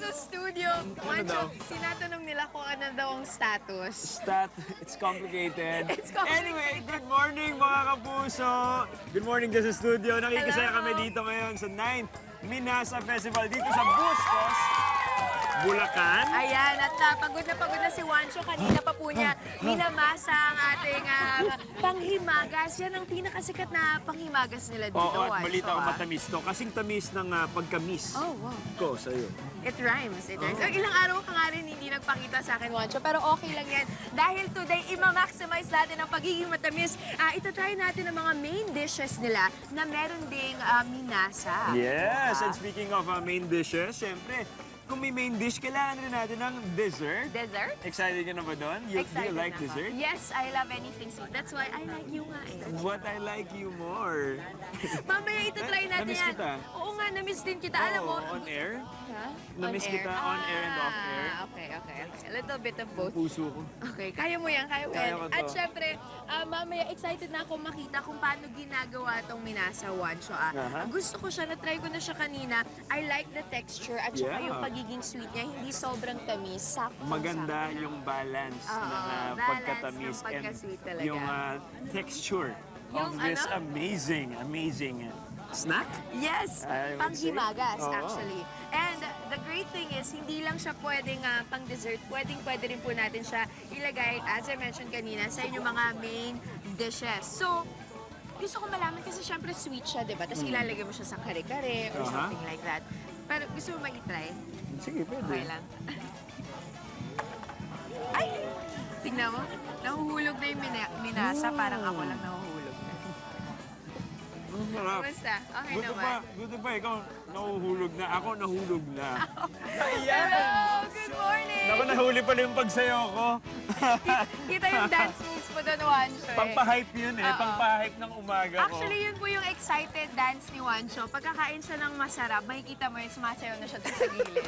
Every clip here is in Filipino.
sa studio. Wancho, sinatanong nila kung ano daw ang status. It's complicated. It's complicated. Anyway, good morning mga kapuso! Good morning dyan sa studio. Nakikisaya Hello. kami dito ngayon sa 9th Minasa Festival dito sa Bustos, Bulacan. Ayan, at pagod na si Wancho. Kanina pa po niya minamasa ang ating panghimagas. Yan ang pinakasikat na panghimagas nila dito, Oo, at Wancho. malita ko matamis to. Kasing tamis ng pagkamis Oh, wow. ko sa'yo. It rhymes, it rhymes. Ilang araw ka nga rin hindi nagpakita sa akin, Wancho, pero okay lang yan. Dahil today, ima-maximize natin ang pagiging matamis. Itatry natin ang mga main dishes nila na meron ding minasa. Yes, Diba? and speaking of main dishes, syempre, kung may main dish, kailangan rin natin ng dessert. Dessert? Excited ka na ba doon? Do you Excited like na ako. dessert? Yes, I love anything sweet. That's why I like you nga eh. What I like you more. Mamaya itatry natin Na-miss yan. kita. Oo nga, na-miss din kita. Alam mo, Oo, on air? Ha? Na-miss kita on air and off air. Okay. A little bit of both. Puso ko. Okay, kaya mo yan, kaya mo Kaya yan. ko to. At syempre, mamaya excited na ako makita kung paano ginagawa tong minasa Wancho. Aha. Gusto ko siya, na-try ko na siya kanina. I like the texture at saka Yeah. yung pagiging sweet niya, hindi sobrang tamis. Sakto. Maganda yung balance Oo, ng balance pagkatamis ng pagka-sweet and talaga. yung texture Yung of this ano? amazing snack. Yes, I would panghimagas say. Oo. actually. And the great thing is, hindi lang siya pwedeng pang dessert, pwede rin po natin siya ilagay, as I mentioned kanina, sa inyong mga main dishes. So, gusto ko malaman kasi syempre sweet siya, di ba? Tapos ilalagay mo siya sa kare-kare or Aha. something like that. Pero gusto mo ma-try? Sige, pwede. Okay lang. Ay! Tingnan mo, nahuhulog na yung minasa, parang ako lang nahuhulog na. Ang sarap. Kumusta? Okay Buti naman. pa, buti pa ikaw nahuhulog na. Ako nahulog na. Hello! Good morning! Naku, nahuli pala yung pagsayo ko. Kita yung dance moves po doon, Wancho. Pangpa-hype yun eh. Oo. Pangpa-hype ng umaga ko. Actually, yun po yung excited dance ni Wancho. Pagkakain siya ng masarap, makikita mo yung sumasayaw na siya doon sa gilid.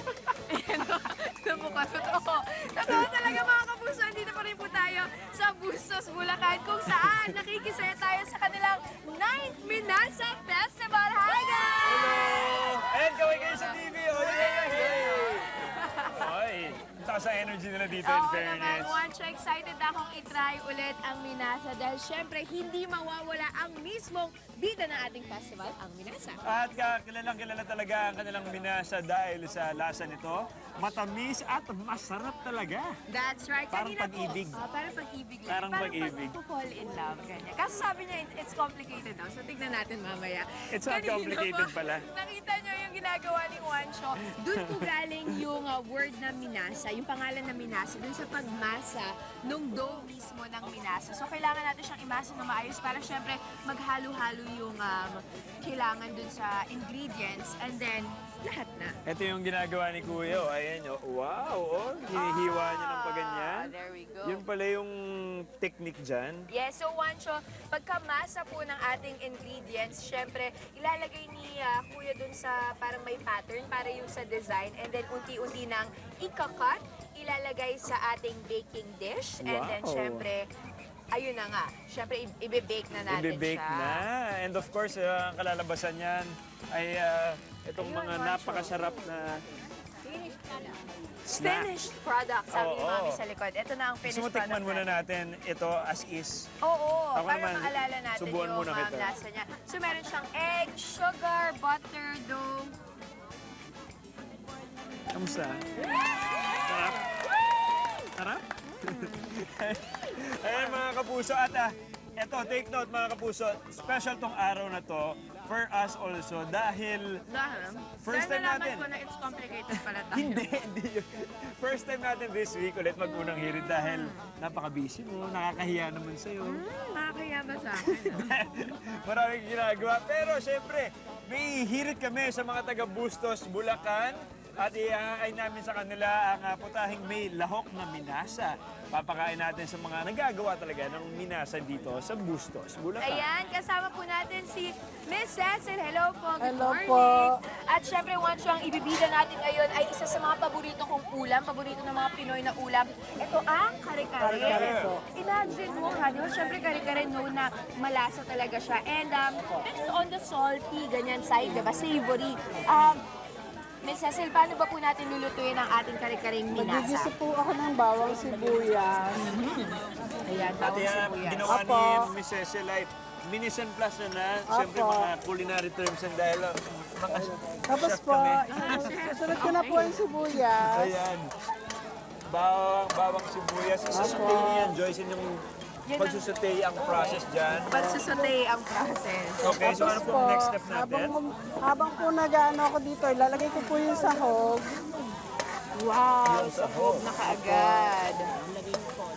Ayan o. Nabukas. Totoo. Totoo talaga mga kapuso. Dito pa rin po tayo sa Bustos, Bulacan, kung saan nakikisaya tayo sa kanilang 9th Minasa Festival. Hi, guys! Hello! Ayan, kaway kayo sa TV. Oy, taas ang energy nila dito in Oo naman, fairness. Wancho, excited na akong itry ulit ang Minasa dahil syempre hindi mawawala ang mismong bida ng ating festival, ang Minasa. At kilalang kilala talaga ang kanilang minasa dahil sa lasa nito. Matamis at masarap talaga. That's right. Parang Kanina pag-ibig. Po, parang pag-ibig lang. Parang pag-ibig. fall in love. Ganyan. Kaso sabi niya, it's complicated daw. So tignan natin mamaya. It's not Kanina complicated po, pala. Nakita niyo yung ginagawa ni Wancho. Doon po galing yung word na minasa, yung pangalan na minasa, doon sa pagmasa nung dough mismo ng minasa. So kailangan natin siyang imasa na maayos para syempre maghalo-halo yung kailangan doon sa ingredients and then lahat na. Ito yung ginagawa ni Kuya. Oh. Ayan, oh. Wow, oh. Hinihiwa niya ng paganyan. There we go. Yun pala yung technique dyan. Yes, so Wancho, pagkamasa po ng ating ingredients, syempre, ilalagay ni Kuya dun sa parang may pattern para yung sa design and then unti-unti nang ikakat, ilalagay sa ating baking dish and then Wow. syempre, ayun na nga, syempre i-bake na natin Ibe-bake siya. na. And of course, ang kalalabasan niyan ay itong Ayun, mga Wancho. napakasarap na snack. Finished product, sabi ni Oo. Mami sa likod. Ito na ang Gusto finished mo product tikman muna natin. natin ito as is. Oo, Ako para naman, maalala natin subuan yung muna kita. lasa niya. So meron siyang egg, sugar, butter, dough. Kamusta? Sarap? Sarap? Ayan mga kapuso. At eto, take note mga kapuso. Special tong araw na to for us also dahil First time natin. ko na it's complicated pala tayo. hindi yun. First time natin this week ulit mag-unang hirit dahil napaka-busy mo, nakakahiya naman sa'yo. Nakakaya ba sa akin? Maraming ginagawa. Pero syempre, may hirit kami sa mga taga-Bustos, Bulacan. At i-aay namin sa kanila ang putahing may lahok na minasa. Papakain natin sa mga nagagawa talaga ng minasa dito sa Bustos, Bulacan. Ayan, kasama po natin si Miss Cecil. Hello po, good Hello morning. po. At syempre, Wancho, ang ibibida natin ngayon ay isa sa mga paborito kong ulam, paborito ng mga Pinoy na ulam. Ito ang kare-kare. Kare-kare po. Imagine mo, ha, di ba? Syempre, kare-kare, known na malasa talaga siya. And based on the salty, ganyan side, di ba? Savory. Miss Cecil, paano ba po natin lulutuin ang ating kare-karing Magigisa minasa? po ako ng bawang sibuyas. Ayan, At bawang yan, sibuyas. ginawa Opo. ni Miss Cecil ay minisan plus na. Siyempre, Opo. mga culinary terms yan dahil mga Tapos chef po, kami. susunod ko na po ang sibuyas. Ayan. Bawang sibuyas. Isusutay niyan, Joyce, yung Yun ang- pagsusutay ang process dyan. Pagsusutay ang process. Okay, so ano Tapos po ang next step natin? habang po nag-ano ako dito, ilalagay ko po yung sahog. Wow, Yung sahog. na kaagad.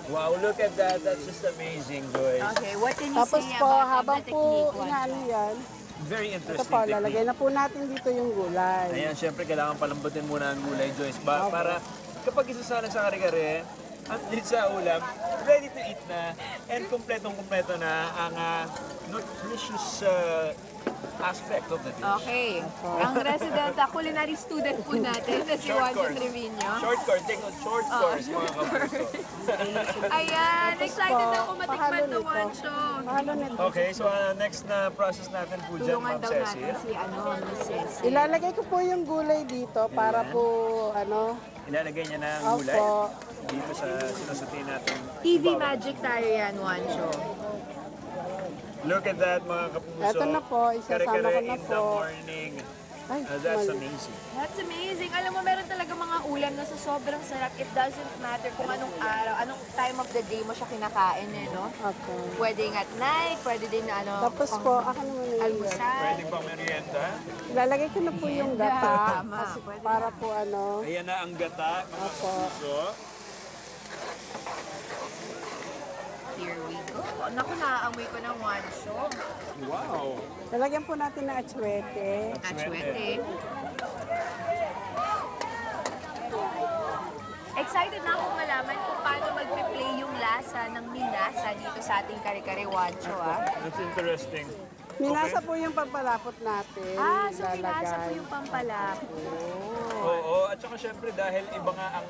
Wow, look at that. That's just amazing, Joyce. Okay, what can you Tapos say po, about habang the po technique? inaano yan, Very ito interesting po, lalagay technique. na po natin dito yung gulay. Ayan, syempre kailangan palambutin muna ang gulay, Joyce. Para kapag isasalang sa kare-kare, at least sa ulam, ready to eat na, and kumpletong-kumpleto na ang nutritious aspect of the dish. Okay. Ang resident culinary student po natin na si Short Juan course. Trevino. Short course, take note, short course, mga kapuso. Ayan, excited po, na ako matikman pahalo to nito. Juancho. Mahalo nito. Okay, so next na process natin po dyan, Tulungan Ma'am daw Cecil. natin si Miss Cecil. Ilalagay ko po yung gulay dito para po, Ilalagay niya na ang gulay opo. dito sa sinusutin natin. TV magic tayo yan, Juancho. Look at that, mga kapuso. Eto na po, isasama Kare-kare ko na in the po. morning. Ay, That's mali. amazing. That's amazing. Alam mo, meron talaga mga ulam na sa sobrang sarap. It doesn't matter kung anong araw, anong time of the day mo siya kinakain, eh, no? Okay. Pwedeng at night, pwede din na ano, Tapos po, ako naman yung almusal. Pwede pang merienda. Ilalagay ko na po yung gata. Tama. Kasi para po Ayan na ang gata, mga Opo. kapuso. Here we go. Naku, naaamoy ko ng Juancho. Wow. lalagyan po natin ng atsuete. Achwete. Excited na akong malaman kung paano magpe-play yung lasa ng minasa dito sa ating kare-kare Juancho, ah. That's interesting. Minasa po yung pampalapot natin. Ah, so minasa po Ilalagay. yung pampalapo. Oo, at saka syempre dahil iba nga ang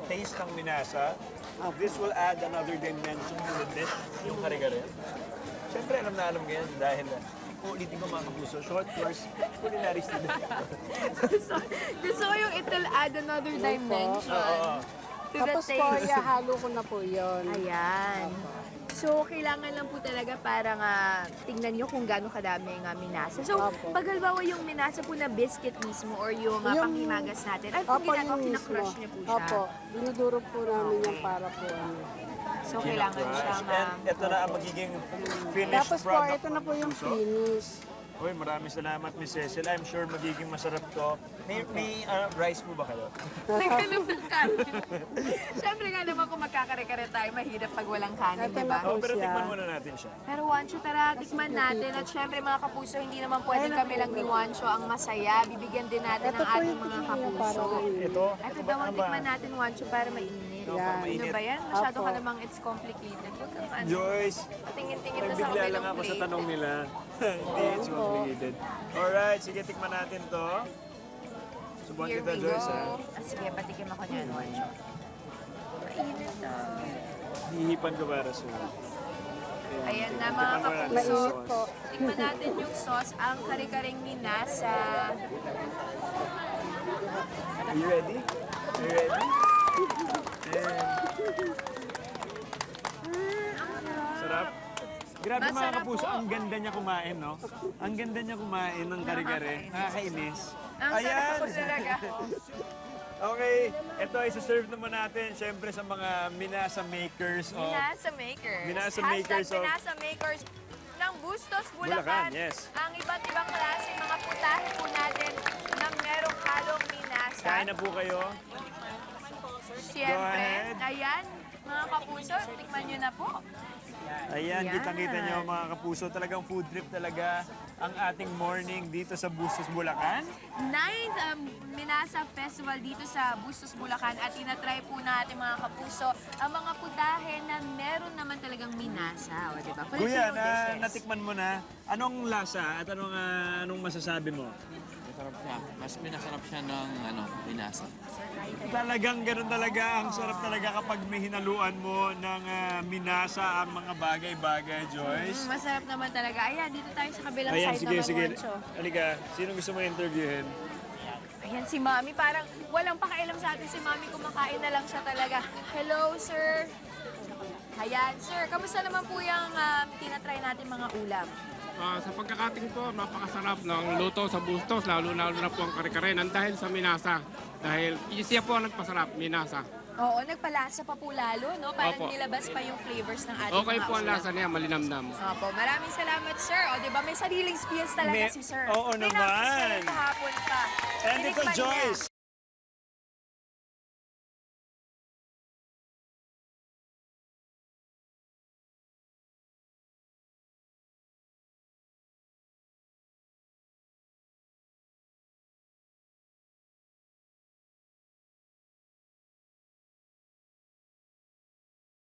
taste ng minasa, this will add another dimension to the dish, yung kare-kare. Syempre alam na alam ngayon dahil ulitin ko mga kapuso, short course, culinary student. Gusto ko yung it will add another dimension Oo. to the Tapos po, taste. ihalo ko na po yun. Ayan. So, kailangan lang po talaga para nga tingnan nyo kung gaano kadami nga minasa. So, Opo. pag halimbawa yung minasa po na biscuit mismo or yung, Yung- panghimagas natin, ay po Opo, ginagawa, yun mismo. kinakrush niyo po siya. Opo, dinudurog po namin yan para po So, kailangan siyang... And ito na ang magiging finished Tapos po, product. ito na po yung mga kapuso. finish. Uy, maraming salamat, Miss Cecil. I'm sure magiging masarap to. May rice po ba kayo? Nagkalam ng kanin. Siyempre nga naman kung magkakare-kare tayo, mahirap pag walang kanin, Ito di na ba? po. Oh, pero siya. tikman muna natin siya. Pero Juancho, tara, tikman natin. At syempre mga kapuso, hindi naman pwedeng kami lang ni Juancho ang masaya. Bibigyan din natin Ito ang po ating yung mga tingin niya para kapuso. mainit. Ito? Ito daw ang tikman natin, Juancho, para mainit. Ito, Yan. pang Ano mainit. ba yan? Masyado Apo. ka namang it's complicated. Huwag kang ano. Joyce, Tingin-tingin na sa nagbigla lang kabilang ako sa plate. tanong nila. Hindi, it's complicated. Alright, sige, tikman natin to. Subukan Here kita, we Joyce, go. ha? Sige, patikim ako niyan, Juancho. Mainit ah. Hihipan ko para sa Ayan na mga Tikman ko natin kapuso. yung Mainit po. Tikman natin yung sauce, ang kare-kareng minasa. Are you ready? Are you ready? Sarap. Grabe mga Masarap kapuso, po. ang ganda niya kumain, no? Ang ganda niya kumain ng kare-kare. Nakakainis. Ang sarap po talaga. Okay, ito ay serve naman natin syempre sa mga minasa makers of Minasa makers. Minasa Hashtag makers of- Minasa makers ng Bustos, Bulacan, Bulacan. yes. Ang iba't ibang klase mga putahe po natin na merong halong minasa. Kain na po kayo. Siyempre, Go ahead. ayan, mga kapuso, tikman nyo na po. Ayan, Yan. kitang-kita nyo mga kapuso, talagang food trip talaga ang ating morning dito sa Bustos, Bulacan. 9th Minasa Festival dito sa Bustos, Bulacan at tinatry po natin mga kapuso ang mga putahe na meron naman talagang minasa. O, diba? Kuya, Filipino dishes. natikman mo na, anong lasa at anong masasabi mo? Masarap siya. Mas pinasarap siya ng binasa. Talagang ganun talaga, ang sarap talaga kapag may hinaluan mo ng minasa ang mga bagay-bagay, Joyce. Masarap naman talaga. Ayan, dito tayo sa kabilang Ayan, side sige, naman, sige. Juancho. Halika, sino gusto mo interviewin? Ayan si Mami, parang walang pakialam sa atin si Mami, kumakain na lang siya talaga. Hello, sir. Ayan, sir. Kamusta naman po yung tinatry natin mga ulam? Sa pagkakating po, napakasarap ng luto sa Bustos, lalo na po ang kare-kare dahil sa minasa. Dahil siya po ang nagpasarap, minasa. Oo, nagpalasa pa po lalo, no? Parang Opo. nilabas pa yung flavors ng ating Okay mga po ang ulam. lasa niya, malinamnam. Opo, maraming salamat, sir. O, di ba, may sariling skills talaga May- si sir. oo May naman. namin kahapon pa. And ito, Tinikman niya. Joyce.